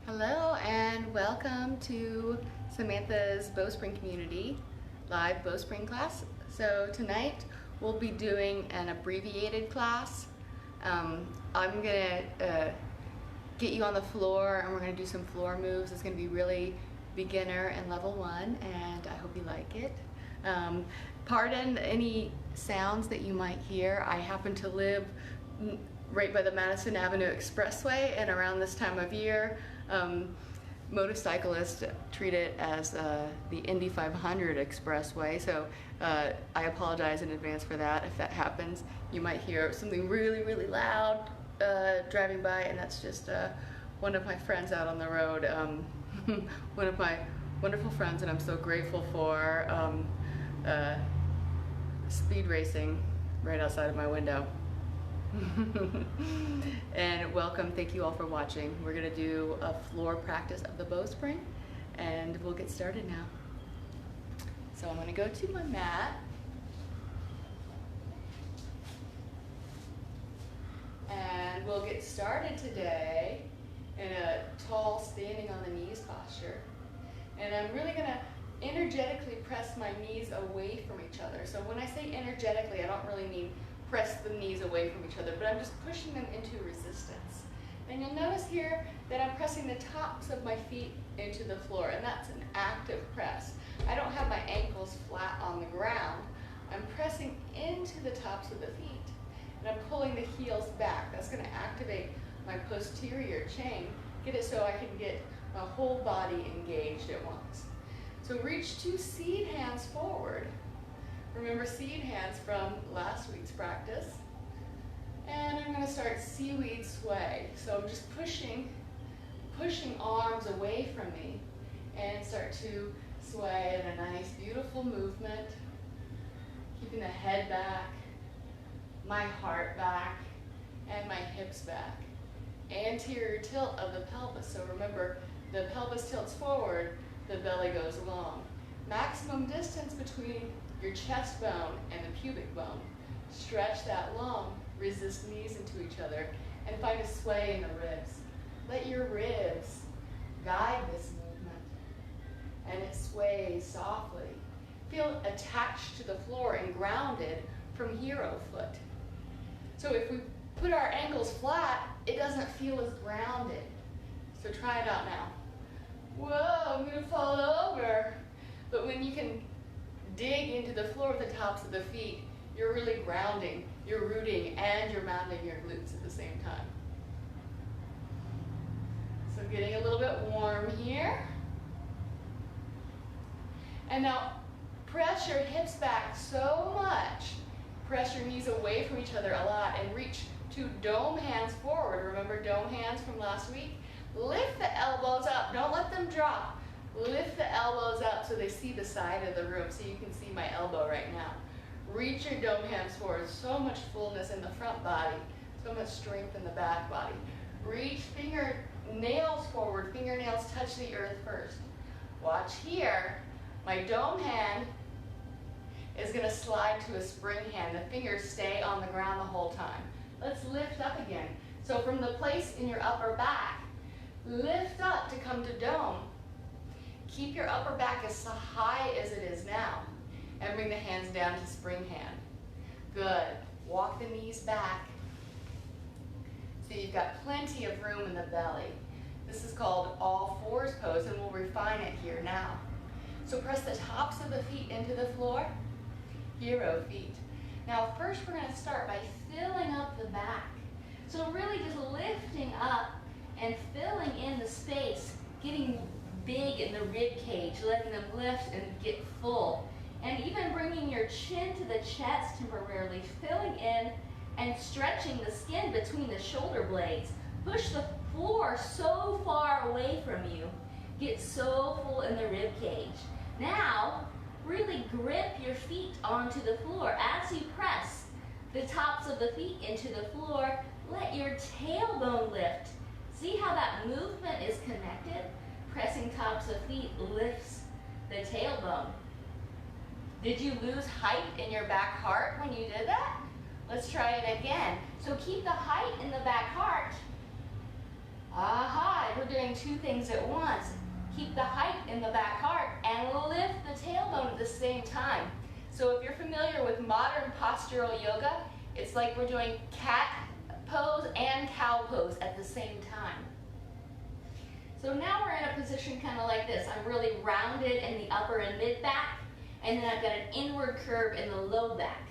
Hello and welcome to Samantha's Bowspring Community live Bowspring class. So tonight we'll be doing an abbreviated class. I'm gonna get you on the floor and we're gonna do some floor moves. It's gonna be really beginner and level 1 and I hope you like it. Pardon any sounds that you might hear. I happen to live right by the Madison Avenue Expressway, and around this time of year, motorcyclists treat it as the Indy 500 Expressway, so I apologize in advance for that. If that happens, you might hear something really, really loud driving by, and that's just one of my friends out on the road, one of my wonderful friends, and I'm so grateful for speed racing right outside of my window. And welcome, thank you all for watching. We're going to do a floor practice of the bowspring and we'll get started now. So I'm going to go to my mat and we'll get started today in a tall standing on the knees posture. And I'm really going to energetically press my knees away from each other. So when I say energetically, I don't really mean press the knees away from each other, but I'm just pushing them into resistance. And you'll notice here that I'm pressing the tops of my feet into the floor, and that's an active press. I don't have my ankles flat on the ground. I'm pressing into the tops of the feet, and I'm pulling the heels back. That's going to activate my posterior chain, get it so I can get my whole body engaged at once. So reach 2 seed hands forward. Remember seed hands from last week's practice. And I'm going to start seaweed sway. So I'm just pushing arms away from me and start to sway in a nice, beautiful movement. Keeping the head back, my heart back, and my hips back. Anterior tilt of the pelvis. So remember, the pelvis tilts forward, the belly goes long. Maximum distance between your chest bone and the pubic bone. Stretch that long, resist knees into each other, and find a sway in the ribs. Let your ribs guide this movement, and it sways softly. Feel attached to the floor and grounded from hero foot. So if we put our ankles flat, it doesn't feel as grounded. So try it out now. Whoa, I'm gonna fall over. But when you can dig into the floor with the tops of the feet, you're really grounding, you're rooting, and you're mounting your glutes at the same time. So getting a little bit warm here. And now press your hips back so much. Press your knees away from each other a lot and reach 2 dome hands forward. Remember dome hands from last week? Lift the elbows up, don't let them drop. Lift the elbows up so they see the side of the room, so you can see my elbow right now. Reach your dome hands forward. So much fullness in the front body, so much strength in the back body. Reach fingernails forward. Fingernails touch the earth first. Watch here. My dome hand is going to slide to a spring hand. The fingers stay on the ground the whole time. Let's lift up again. So from the place in your upper back, lift up to come to dome. Keep your upper back as high as it is now and bring the hands down to spring hand. Good. Walk the knees back so you've got plenty of room in the belly. This is called all fours pose and we'll refine it here now. So press the tops of the feet into the floor. Hero feet. Now first we're going to start by filling up the back. So really just lifting up and filling in the space, getting big in the rib cage, letting them lift and get full. And even bringing your chin to the chest temporarily, filling in and stretching the skin between the shoulder blades. Push the floor so far away from you. Get so full in the rib cage. Now, really grip your feet onto the floor. As you press the tops of the feet into the floor, let your tailbone lift. See how that movement is connected? Pressing tops of feet lifts the tailbone. Did you lose height in your back heart when you did that? Let's try it again. So keep the height in the back heart. Aha, we're doing two things at once. Keep the height in the back heart and lift the tailbone at the same time. So if you're familiar with modern postural yoga, it's like we're doing cat pose and cow pose at the same time. So now we're in a position kind of like this. I'm really rounded in the upper and mid back, and then I've got an inward curve in the low back.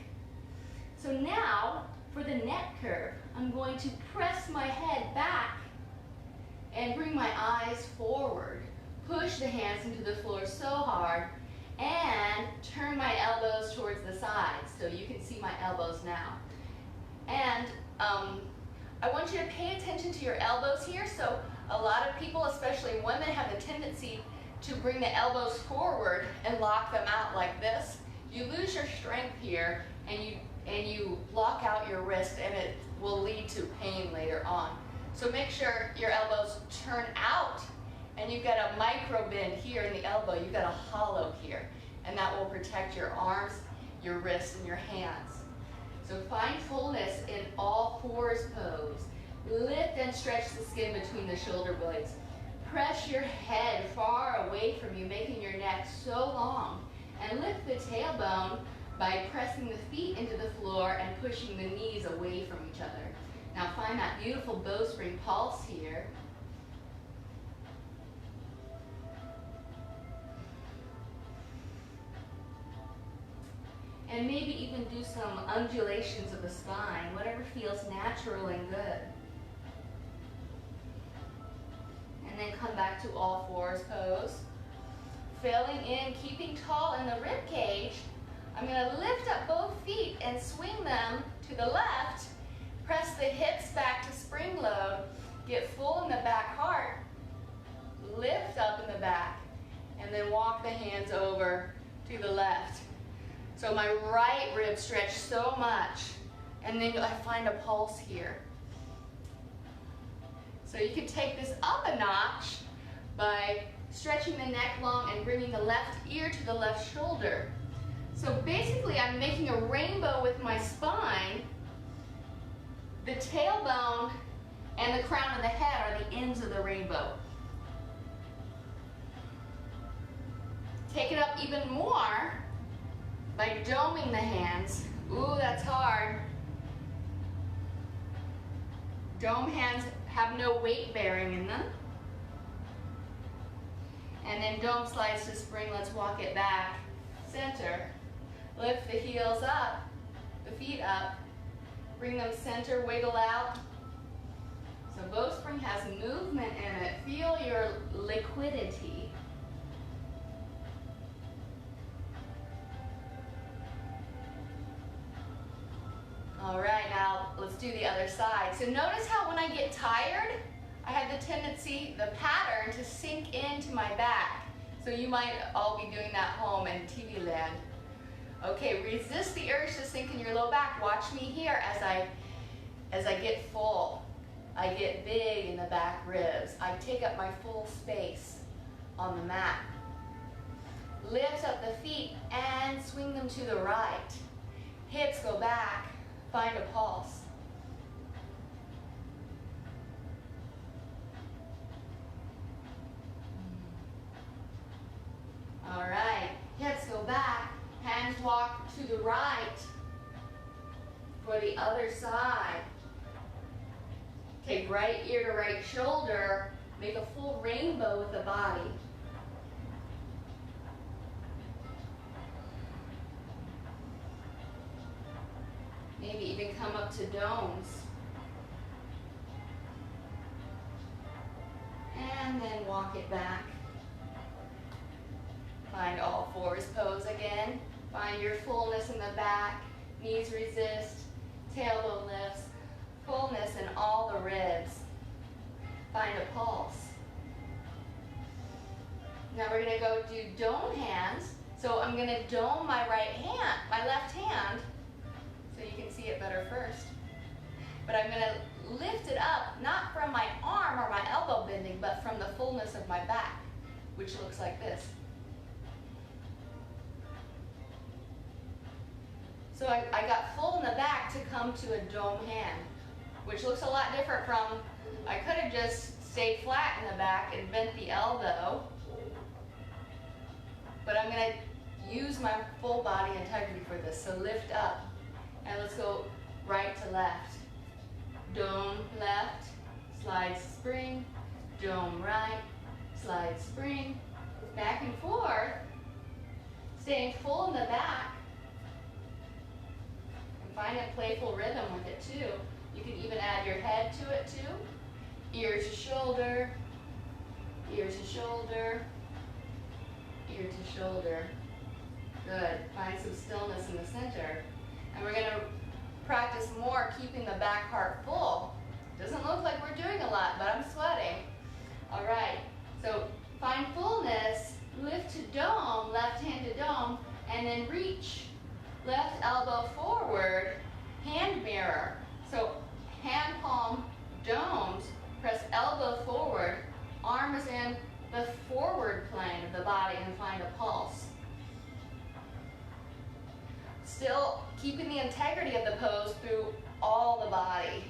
So now, for the neck curve, I'm going to press my head back and bring my eyes forward. Push the hands into the floor so hard, and turn my elbows towards the sides so you can see my elbows now. And I want you to pay attention to your elbows here. So a lot of people, especially women, have the tendency to bring the elbows forward and lock them out like this. You lose your strength here, and you lock out your wrist, and it will lead to pain later on. So make sure your elbows turn out, and you've got a micro bend here in the elbow. You've got a hollow here, and that will protect your arms, your wrists, and your hands. So find fullness in all fours pose. Lift and stretch the skin between the shoulder blades. Press your head far away from you, making your neck so long. And lift the tailbone by pressing the feet into the floor and pushing the knees away from each other. Now find that beautiful bowspring pulse here. And maybe even do some undulations of the spine, whatever feels natural and good. And then come back to all fours pose. Filling in, keeping tall in the rib cage. I'm going to lift up both feet and swing them to the left. Press the hips back to spring load. Get full in the back heart. Lift up in the back. And then walk the hands over to the left. So my right rib stretched so much. And then I find a pulse here. So you can take this up a notch by stretching the neck long and bringing the left ear to the left shoulder. So basically I'm making a rainbow with my spine. The tailbone and the crown of the head are the ends of the rainbow. Take it up even more by doming the hands. Ooh, that's hard. Dome hands have no weight bearing in them. And then dome slides to spring. Let's walk it back. Center. Lift the heels up, the feet up. Bring them center, wiggle out. So Bowspring has movement in it. Feel your liquidity. All right, now let's do the other side. So notice how when I get tired, I have the tendency, the pattern, to sink into my back. So you might all be doing that home in TV land. Okay, resist the urge to sink in your low back. Watch me here as I get full. I get big in the back ribs. I take up my full space on the mat. Lift up the feet and swing them to the right. Hips go back. Find a pulse. All right, hips go back, hands walk to the right for the other side. Take right ear to right shoulder, make a full rainbow with the body. Maybe even come up to domes. And then walk it back. Find all fours pose again. Find your fullness in the back. Knees resist. Tailbone lifts. Fullness in all the ribs. Find a pulse. Now we're going to go do dome hands. So I'm going to dome my right hand, my left hand, so you can see it better first. But I'm going to lift it up, not from my arm or my elbow bending, but from the fullness of my back, which looks like this. So I got full in the back to come to a dome hand, which looks a lot different from, I could have just stayed flat in the the back and bent the elbow. But I'm going to use my full body integrity for this. So lift up. And let's go right to left. Dome left, slide spring, dome right, slide spring, back and forth, staying full in the back. And find a playful rhythm with it too. You can even add your head to it too. Ear to shoulder, ear to shoulder, ear to shoulder. Good. Find some stillness in the center. And we're going to practice more keeping the back part full. Doesn't look like we're doing a lot, but I'm sweating. All right. So find fullness, lift to dome, left hand to dome, and then reach. Left elbow forward, hand mirror. So hand palm domes, press elbow forward, arm is in the forward plane of the body, and find a pulse. Still keeping the integrity of the pose through all the body.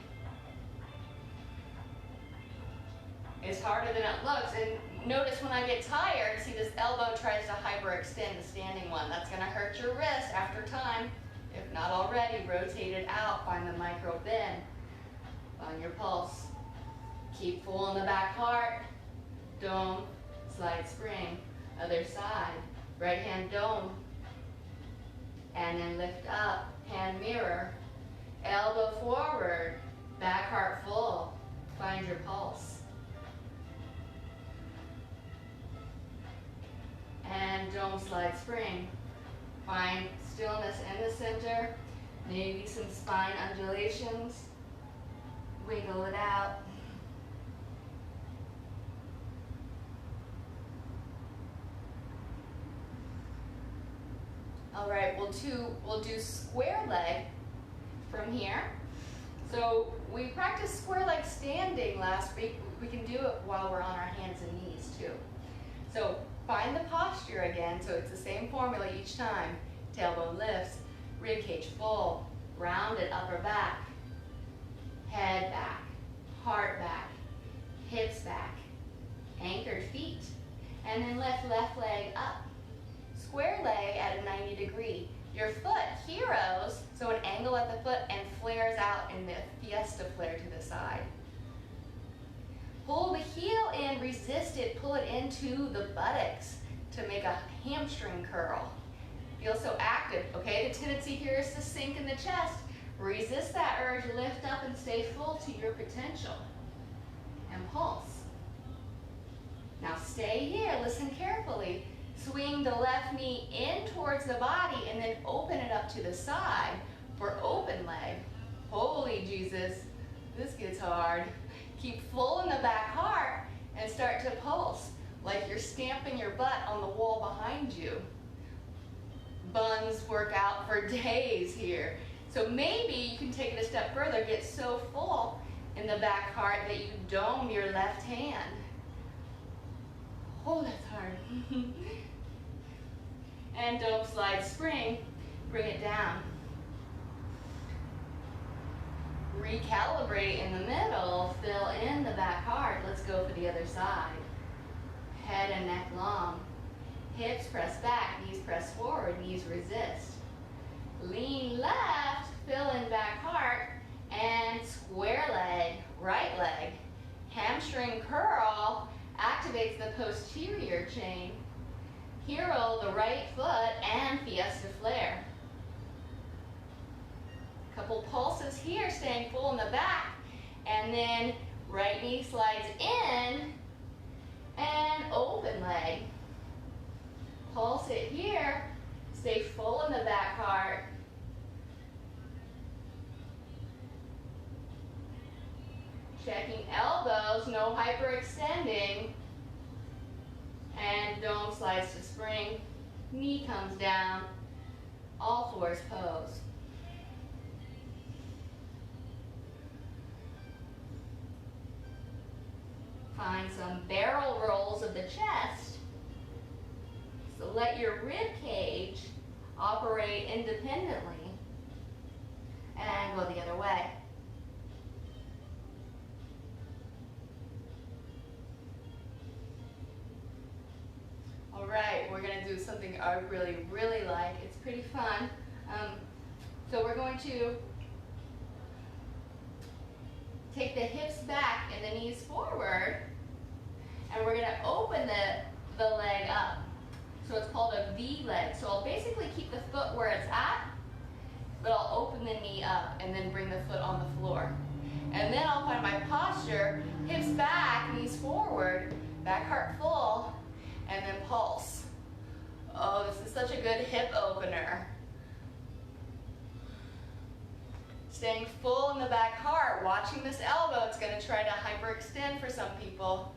It's harder than it looks, and notice when I get tired, see this elbow tries to hyperextend the standing one. That's going to hurt your wrist after time. If not already, rotate it out, find the micro bend. Find your pulse. Keep full in the back part. Dome, slide spring. Other side. Right hand dome. And then lift up, hand mirror. Elbow forward, back heart full. Find your pulse. And dome, slide spring. Find stillness in the center. Maybe some spine undulations. Wiggle it out. All right, we'll do square leg from here. So we practiced square leg standing last week. We can do it while we're on our hands and knees too. So find the posture again. So it's the same formula each time. Tailbone lifts, rib cage full, rounded upper back, head back, heart back, hips back, anchored feet, and then lift left leg up. Square leg at a 90 degree. Your foot heroes, so an angle at the foot and flares out in the fiesta flare to the side. Pull the heel in, resist it, pull it into the buttocks to make a hamstring curl. Feel so active, okay? The tendency here is to sink in the chest. Resist that urge, lift up and stay full to your potential. And pulse. Now stay here, listen carefully. Swing the left knee in towards the body and then open it up to the side for open leg. Holy Jesus, this gets hard. Keep full in the back heart and start to pulse like you're stamping your butt on the wall behind you. Buns work out for days here. So maybe you can take it a step further, get so full in the back heart that you dome your left hand. Oh, that's hard. And dome, slide, spring, bring it down. Recalibrate in the middle, fill in the back heart. Let's go for the other side. Head and neck long. Hips press back, knees press forward, knees resist. Lean left, fill in back heart, and square leg, right leg. Hamstring curl activates the posterior chain. Hero the right foot and fiesta flare. Couple pulses here, staying full in the back. And then right knee slides in and open leg. Pulse it here. Stay full in the back heart. Checking elbows, no hyperextending. And dome slides to spring. Knee comes down. All fours pose. Find some barrel rolls of the chest. So let your rib cage operate independently. And go the other way. we're going to do something I really, really like. It's pretty fun. So we're going to take the hips back and the knees forward, and we're going to open the leg up. So it's called a V leg. So I'll basically keep the foot where it's at, but I'll open the knee up and then bring the foot on the floor. And then I'll find my posture, hips back, knees forward, back heart full, and then pulse. Oh, this is such a good hip opener. Staying full in the back heart, watching this elbow. It's going to try to hyperextend for some people.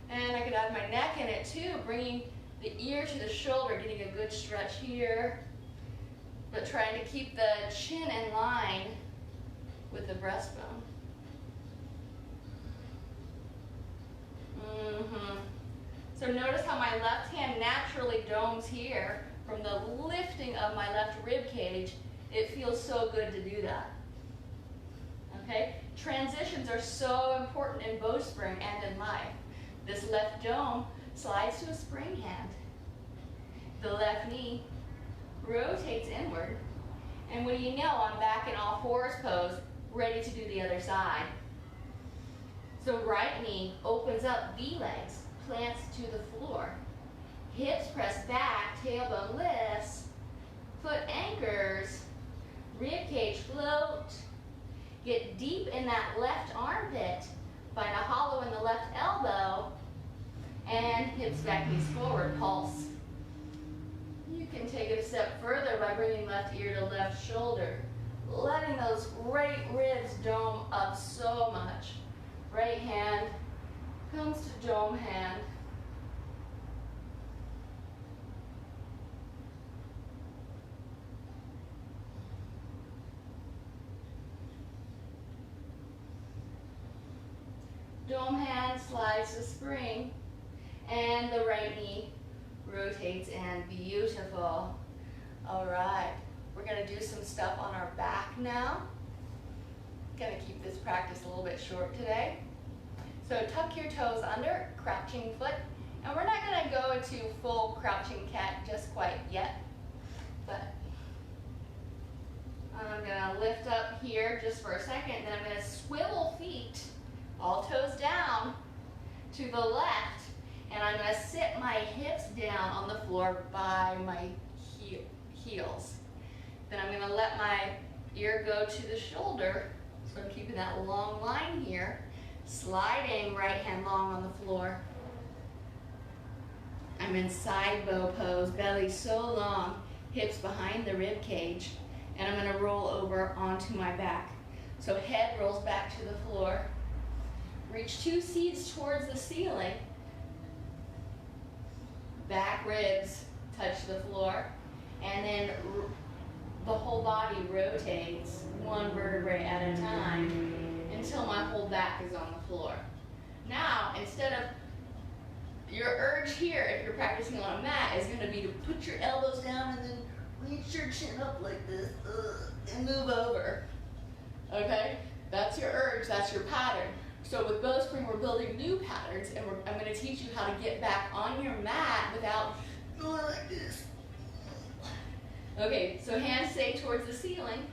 And I could add my neck in it too, bringing the ear to the shoulder, getting a good stretch here, but trying to keep the chin in line with the breastbone. So notice how my left hand naturally domes here from the lifting of my left rib cage. It feels so good to do that. Okay? Transitions are so important in Bowspring and in life. This left dome slides to a spring hand. The left knee rotates inward. And what do you know, I'm back in all fours pose, ready to do the other side. So right knee opens up, V legs, plants to the floor. Hips press back, tailbone lifts, foot anchors, rib cage float. Get deep in that left armpit, find a hollow in the left elbow, and hips back, knees forward, pulse. You can take it a step further by bringing left ear to left shoulder, letting those right ribs dome up so much. Right hand comes to dome hand. Dome hand slides to spring, and the right knee rotates in. Beautiful. All right, we're going to do some stuff on our back now. Going to keep this practice a little bit short today. So tuck your toes under, crouching foot, and we're not going to go into full crouching cat just quite yet, but I'm going to lift up here just for a second, then I'm going to swivel feet, all toes down to the left, and I'm going to sit my hips down on the floor by my heels. Then I'm going to let my ear go to the shoulder, so I'm keeping that long line here, sliding right hand long on the floor. I'm in side bow pose, belly so long, hips behind the rib cage, and I'm going to roll over onto my back. So head rolls back to the floor. Reach two seats towards the ceiling. Back ribs touch the floor, and then the whole body rotates one vertebrae at a time until my whole back is on the floor. Now, instead of your urge here, if you're practicing on a mat, is going to be to put your elbows down and then reach your chin up like this and move over. Okay? That's your urge, that's your pattern. So with Bowspring, we're building new patterns, and I'm going to teach you how to get back on your mat without going like this. Okay, so hands stay towards the ceiling.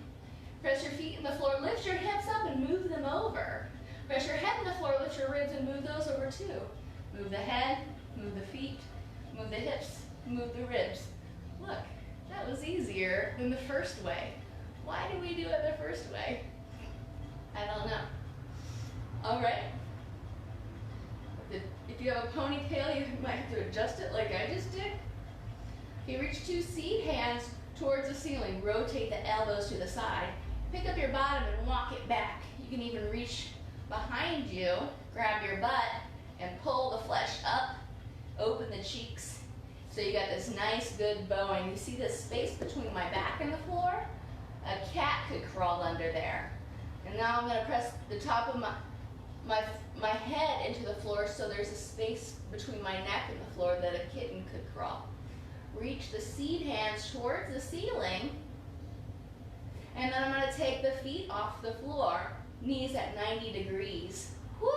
Press your feet in the floor, lift your hips up and move them over. Press your head in the floor, lift your ribs and move those over too. Move the head, move the feet, move the hips, move the ribs. Look, that was easier than the first way. Why did we do it the first way? I don't know. All right. If you have a ponytail, you might have to adjust it like I just did. Okay, reach two seat hands towards the ceiling. Rotate the elbows to the side. Pick up your bottom and walk it back. You can even reach behind you, grab your butt, and pull the flesh up. Open the cheeks. So you got this nice, good bowing. You see this space between my back and the floor? A cat could crawl under there. And now I'm going to press the top of my head into the floor so there's a space between my neck and the floor that a kitten could crawl. Reach the seat hands towards the ceiling, and then I'm going to take the feet off the floor, knees at 90 degrees. Woo!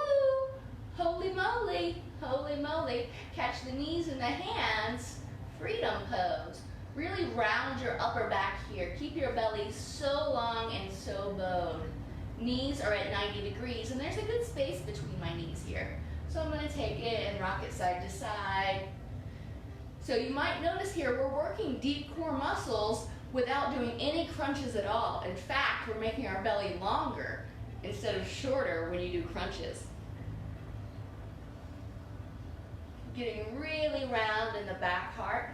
Holy moly! Holy moly! catch the knees and the hands, freedom pose. Really round your upper back here. Keep your belly so long and so bowed. Knees are at 90 degrees, and there's a good space between my knees here. So I'm going to take it and rock it side to side. So you might notice here we're working deep core muscles without doing any crunches at all. In fact, we're making our belly longer instead of shorter when you do crunches. Getting really round in the back part.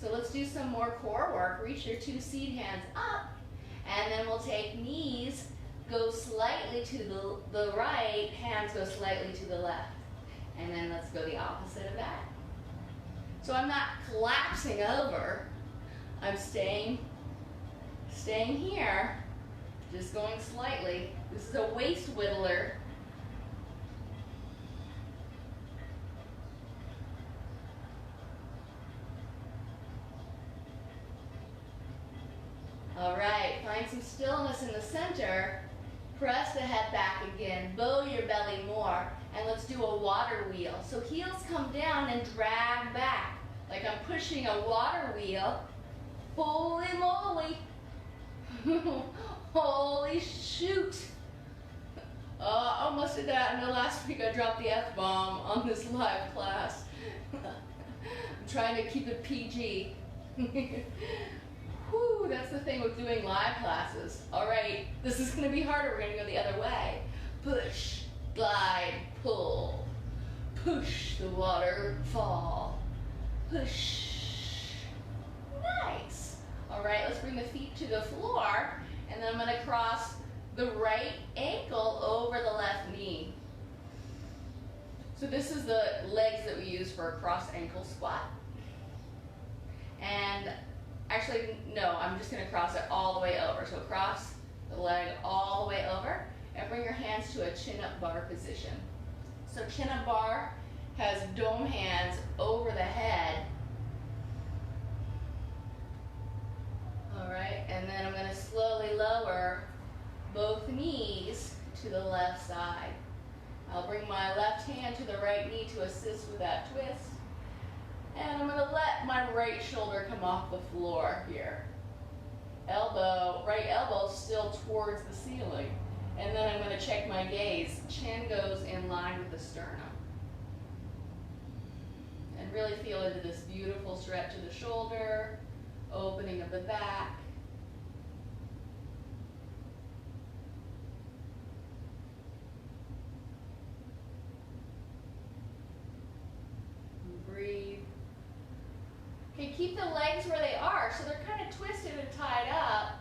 So let's do some more core work. Reach your 2 seed hands up, and then we'll take knees, go slightly to the right, hands go slightly to the left. And then let's go the opposite of that. So I'm not collapsing over, I'm staying here, just going slightly. This is a waist whittler. All right, find some stillness in the center. Press the head back again, bow your belly more, and let's do a water wheel. So heels come down and drag back, like I'm pushing a water wheel. Holy moly! Holy shoot! I almost did that. I know last week I dropped the F-bomb on this live class. I'm trying to keep it PG. Whew, that's the thing with doing live classes. All right, this is going to be harder. We're going to go the other way. Push, glide, pull. Push the water, fall. Push. Nice. All right, let's bring the feet to the floor, and then I'm going to cross the right ankle over the left knee. So this is the legs that we use for a cross ankle squat. And actually, no, I'm just going to cross it all the way over. So cross the leg all the way over and bring your hands to a chin-up bar position. So chin-up bar has dome hands over the head. All right, and then I'm going to slowly lower both knees to the left side. I'll bring my left hand to the right knee to assist with that twist. And I'm going to let my right shoulder come off the floor here. Right elbow still towards the ceiling. And then I'm going to check my gaze. Chin goes in line with the sternum. And really feel into this beautiful stretch of the shoulder, opening of the back. Breathe. Okay, keep the legs where they are. So they're kind of twisted and tied up.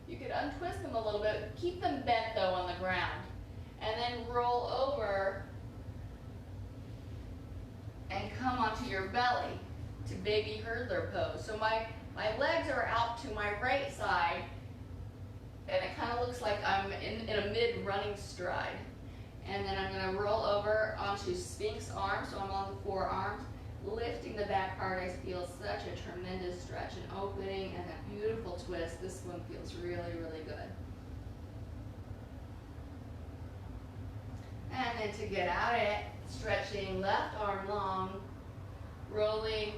You could untwist them a little bit. Keep them bent though on the ground. And then roll over and come onto your belly to baby hurdler pose. So my legs are out to my right side, and it kind of looks like I'm in a mid-running stride. And then I'm going to roll over onto Sphinx arms, so I'm on the forearms, lifting the back part. I feel such a tremendous stretch and opening and a beautiful twist. This one feels really, really good. And then to get out of it, stretching left arm long, rolling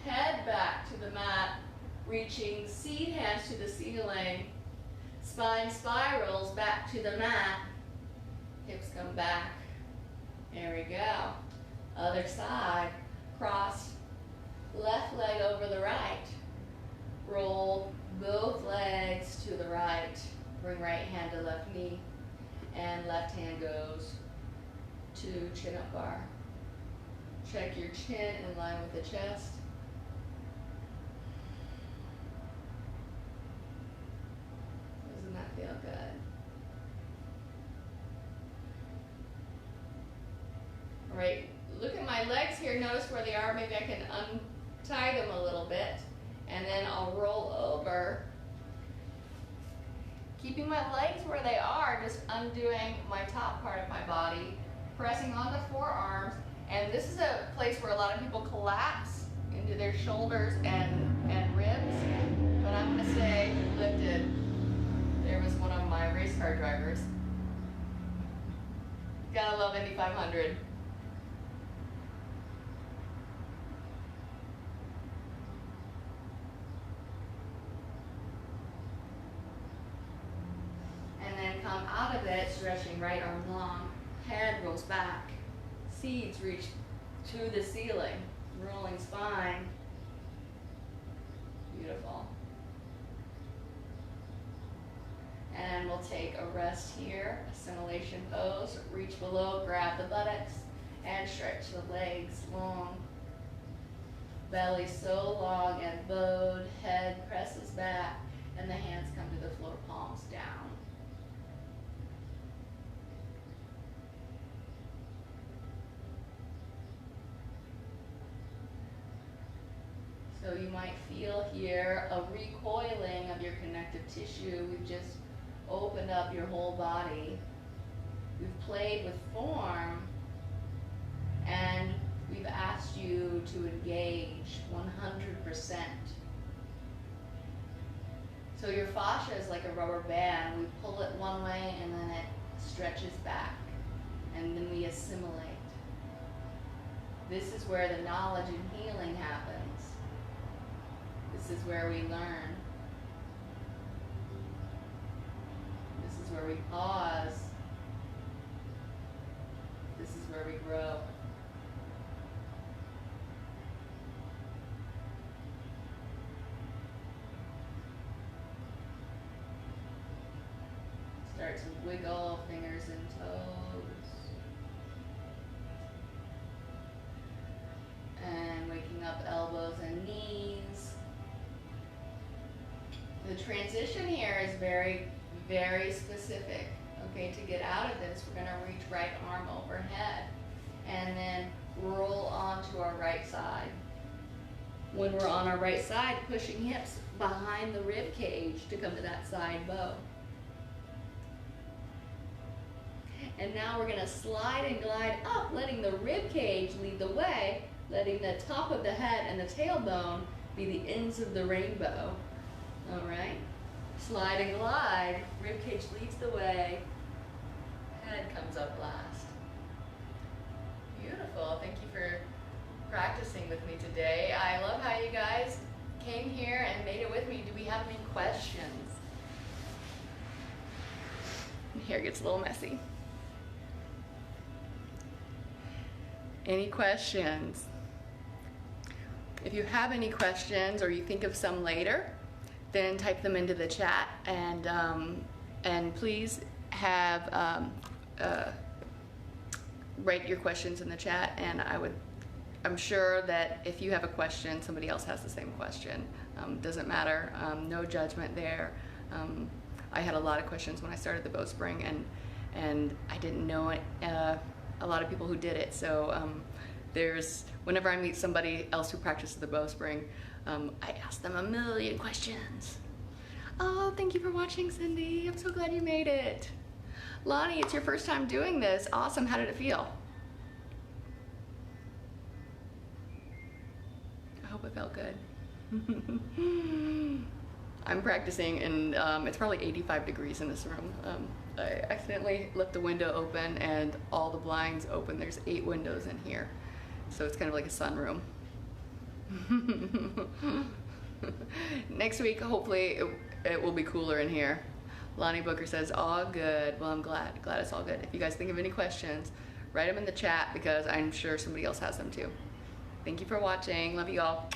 head back to the mat, reaching seed hands to the ceiling, spine spirals back to the mat, hips come back. There we go. Other side, cross left leg over the right, roll both legs to the right, bring right hand to left knee, and left hand goes to chin up bar. Check your chin in line with the chest. Doesn't that feel good? All right, look at my legs here. Notice where they are. Maybe I can untie them a little bit, and then I'll roll over. Keeping my legs where they are, just undoing my top part of my body, pressing on the forearms. And this is a place where a lot of people collapse into their shoulders and ribs, but I'm going to stay lifted. There was one of my race car drivers. Gotta love Indy 500. stretching right arm long. Head rolls back. Seeds reach to the ceiling. Rolling spine. Beautiful. And we'll take a rest here. Assimilation pose. Reach below, grab the buttocks, and stretch the legs long. Belly so long and bowed. Head presses back, and the hands come to the floor, palms down. So you might feel here a recoiling of your connective tissue. We've just opened up your whole body. We've played with form, and we've asked you to engage 100%. So your fascia is like a rubber band. We pull it one way and then it stretches back, and then we assimilate. This is where the knowledge and healing happens. This is where we learn. This is where we pause. This is where we grow. Start to wiggle fingers and toes. And waking up elbows and knees. The transition here is very, very specific. Okay, to get out of this, we're going to reach right arm overhead and then roll onto our right side. When we're on our right side, pushing hips behind the rib cage to come to that side bow. And now we're going to slide and glide up, letting the rib cage lead the way, letting the top of the head and the tailbone be the ends of the rainbow. All right, slide and glide, rib cage leads the way, head comes up last. Beautiful, thank you for practicing with me today. I love how you guys came here and made it with me. Do we have any questions? Here it gets a little messy. Any questions? If you have any questions or you think of some later, then type them into the chat, and please have write your questions in the chat, and I'm sure that if you have a question, somebody else has the same question. Doesn't matter, no judgment there. I had a lot of questions when I started the Bowspring, and I didn't know a lot of people who did it, so whenever I meet somebody else who practices the Bowspring, I ask them a million questions. Oh, thank you for watching, Cindy. I'm so glad you made it. Lonnie, it's your first time doing this. Awesome. How did it feel? I hope it felt good. I'm practicing, and it's probably 85 degrees in this room. I accidentally left the window open and all the blinds open. There's 8 windows in here, so it's kind of like a sunroom. Next week, hopefully, it will be cooler in here. Lonnie Booker says, all good. Well, I'm glad it's all good. If you guys think of any questions, write them in the chat, because I'm sure somebody else has them too. Thank you for watching. Love you all.